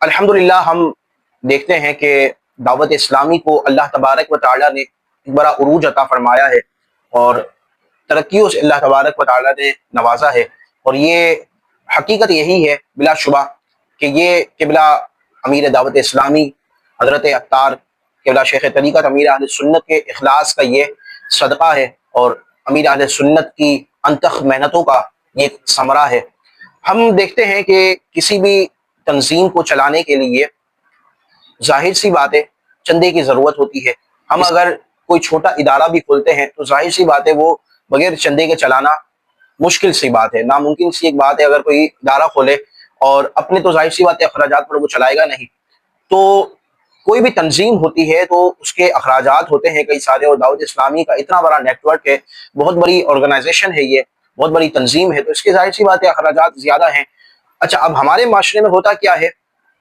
अल्हम्दुलिल्लाह हम देखते हैं कि दावत इस्लामी को अल्लाह तबारक व तआला ने एक बड़ा उरूज अता फरमाया है और तरक्कियों से अल्लाह तबारक व तआला ने नवाजा है। और ये हकीकत यही है बिलाशुबा कि ये किबला अमीर दावत इस्लामी हज़रत अत्तार किबला शेख तरीक़त अमीर अहले सुन्नत के इखलास का ये सदका है और अमीर अहले सुन्नत की अनतख मेहनतों का ये समरा है। हम देखते हैं कि किसी भी तंजीम को चलाने के लिए जाहिर सी बात है चंदे की ज़रूरत होती है। हम अगर कोई छोटा इदारा भी खोलते हैं तो जाहिर सी बात है वो बगैर चंदे के चलाना मुश्किल सी बात है, नामुमकिन सी एक बात है। अगर कोई इदारा खोले और अपने तो जाहिर सी बात है अखराजात पर वो चलाएगा नहीं। तो कोई भी तंजीम होती है तो उसके अखराजात होते हैं कई सारे, और दावत इस्लामी का इतना बड़ा नेटवर्क है, बहुत बड़ी ऑर्गेनाइजेशन है, ये बहुत बड़ी तंजीम है, तो इसके जाहिर सी बात है अखराजात ज़्यादा हैं। अच्छा, अब हमारे माशरे में होता क्या है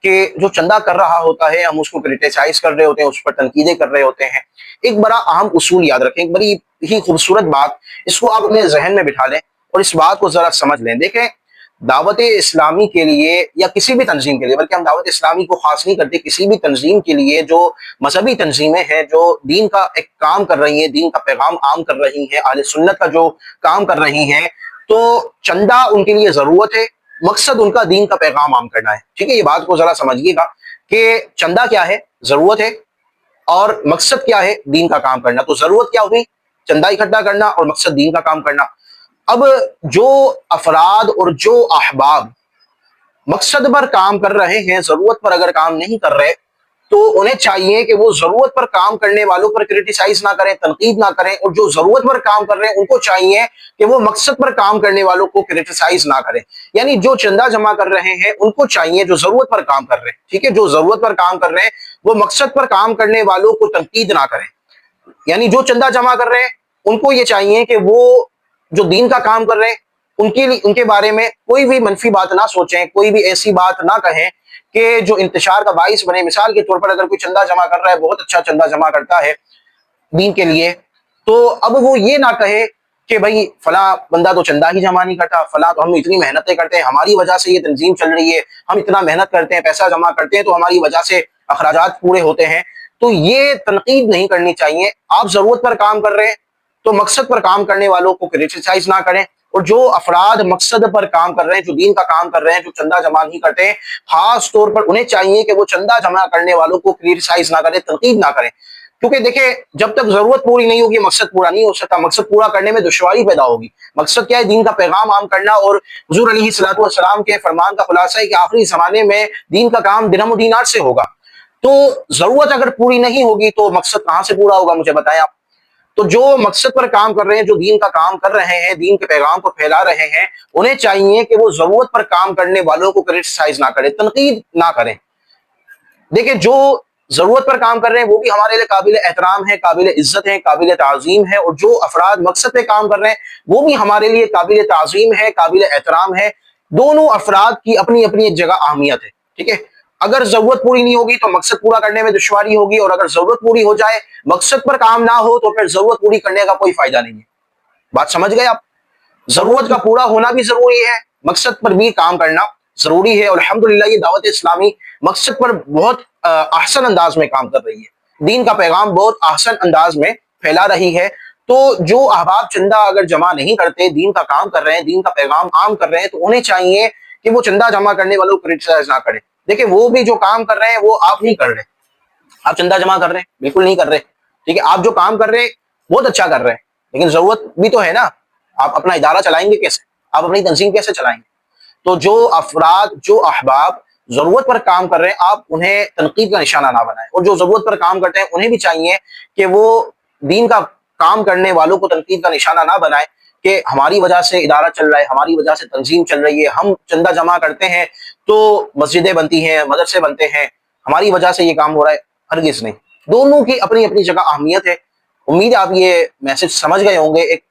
कि जो चंदा कर रहा होता है हम उसको क्रिटिसाइज कर रहे होते हैं, उस पर तनकीदें कर रहे होते हैं। एक बड़ा अहम उसूल याद रखें, एक बड़ी ही खूबसूरत बात, इसको आप अपने जहन में बिठा लें और इस बात को ज़रा समझ लें। देखें, दावत इस्लामी के लिए या किसी भी तंजीम के लिए, बल्कि हम दावत इस्लामी को खास नहीं करते, किसी भी तंजीम के लिए जो मजहबी तंजीमें हैं, जो दीन का एक काम कर रही हैं, दीन का पैगाम आम कर रही हैं, अहले सुन्नत का जो काम कर रही हैं, तो चंदा उनके लिए ज़रूरत है, मकसद उनका दीन का पैगाम आम करना है। ठीक है, ये बात को ज़रा समझिएगा कि चंदा क्या है, ज़रूरत है, और मकसद क्या है, दीन का काम करना। तो ज़रूरत क्या हुई, चंदा इकट्ठा करना, और मकसद दीन का काम करना। अब जो अफराद और जो अहबाब मकसद पर काम कर रहे हैं, जरूरत पर अगर काम नहीं कर रहे, तो उन्हें चाहिए कि वो जरूरत पर काम करने वालों पर क्रिटिसाइज ना करें, तनकीद ना करें, और जो जरूरत पर काम कर रहे हैं उनको चाहिए कि वो मकसद पर काम करने वालों को क्रिटिसाइज ना करें। यानी जो चंदा जमा कर रहे हैं उनको चाहिए, जो जरूरत पर काम कर रहे हैं, ठीक है, जो जरूरत पर काम कर रहे हैं वो मकसद पर काम करने वालों को तनकीद ना करें। यानी जो चंदा जमा कर रहे हैं उनको ये चाहिए कि वो जो दीन का काम कर रहे हैं उनके बारे में कोई भी मनफी बात ना सोचें, कोई भी ऐसी बात ना कहें कि जो इंतशार का बाइस बने। मिसाल के तौर पर अगर कोई चंदा जमा कर रहा है, बहुत अच्छा चंदा जमा करता है दीन के लिए, तो अब वो ये ना कहे कि भाई फला बंदा तो चंदा ही जमा नहीं करता, फला तो हम इतनी मेहनतें करते हैं, हमारी वजह से ये तंजीम चल रही है, हम इतना मेहनत करते हैं, पैसा जमा करते हैं, तो हमारी वजह से अखराजात पूरे होते हैं। तो ये तनकीद नहीं करनी चाहिए। आप जरूरत पर काम कर रहे हैं तो मकसद पर काम करने वालों को क्रिटिसाइज ना करें, और जो अफराद मकसद पर काम कर रहे हैं, जो दीन का काम कर रहे हैं, जो चंदा जमा नहीं करते हैं, खास तौर पर उन्हें चाहिए कि वो चंदा जमा करने वालों को क्रिटिसाइज ना करें, तनकीद ना करें। क्योंकि देखिए, जब तक जरूरत पूरी नहीं होगी मकसद पूरा नहीं हो सकता। मकसद पूरा करने में दुश्वारी पैदा होगी। मकसद क्या है, दीन का पैगाम आम करना, और हुजूर अलैहिस्सलातु वस्सलाम के फरमान का खुलासा है कि आखिरी जमाने में दीन का काम दिरहम दीनार से होगा। तो जरूरत अगर पूरी नहीं होगी तो मकसद कहां से पूरा होगा, मुझे बताएं आप। तो जो मकसद पर काम कर रहे हैं, जो दीन का काम कर रहे हैं, दीन के पैगाम को फैला रहे हैं, उन्हें चाहिए कि वो जरूरत पर काम करने वालों को क्रिटिसाइज ना करें, तनकीद ना करें। देखिए, जो जरूरत पर काम कर रहे हैं वो भी हमारे लिए काबिल एहतराम है, काबिल इज्जत है, काबिल ताज़ीम है, और जो अफराद मकसद पे काम कर रहे हैं वो भी हमारे लिए काबिल ताज़ीम है, काबिल एहतराम है। दोनों अफराद की अपनी अपनी एक जगह अहमियत है। ठीक है, अगर जरूरत पूरी नहीं होगी तो मकसद पूरा करने में दुश्वारी होगी, और अगर जरूरत पूरी हो जाए, मकसद पर काम ना हो, तो फिर जरूरत पूरी करने का कोई फायदा नहीं है। बात समझ गए आप। जरूरत का पूरा होना भी जरूरी है, मकसद पर भी काम करना जरूरी है। और अल्हम्दुलिल्लाह ये दावत इस्लामी मकसद पर बहुत ahsan अंदाज में काम कर रही है, दीन का पैगाम बहुत ahsan अंदाज में फैला रही है। तो जो अहबाब चंदा अगर जमा नहीं करते, दीन का काम कर रहे हैं, दीन का पैगाम आम कर रहे हैं, तो उन्हें चाहिए कि वो चंदा जमा करने वालों को क्रिटिसाइज ना करें। देखिए, वो भी जो काम कर रहे हैं वो आप नहीं कर रहे। आप चंदा जमा कर रहे हैं, बिल्कुल नहीं कर रहे। ठीक है, आप जो काम कर रहे हैं बहुत अच्छा कर रहे हैं, लेकिन जरूरत भी तो है ना। आप अपना इदारा चलाएंगे कैसे, आप अपनी तंजीम कैसे चलाएंगे। तो जो अफराद, जो अहबाब जरूरत पर काम कर रहे हैं, आप उन्हें तनकीद का निशाना ना बनाएं, और जो जरूरत पर काम करते हैं उन्हें भी चाहिए कि वो दीन का काम करने वालों को तनकीद का निशाना ना बनाएं कि हमारी वजह से इदारा चल रहा है, हमारी वजह से तंजीम चल रही है, हम चंदा जमा करते हैं तो मस्जिदें बनती हैं, मदरसे बनते हैं, हमारी वजह से ये काम हो रहा है। हरगिज़ नहीं। दोनों की अपनी अपनी जगह अहमियत है। उम्मीद है आप ये मैसेज समझ गए होंगे। एक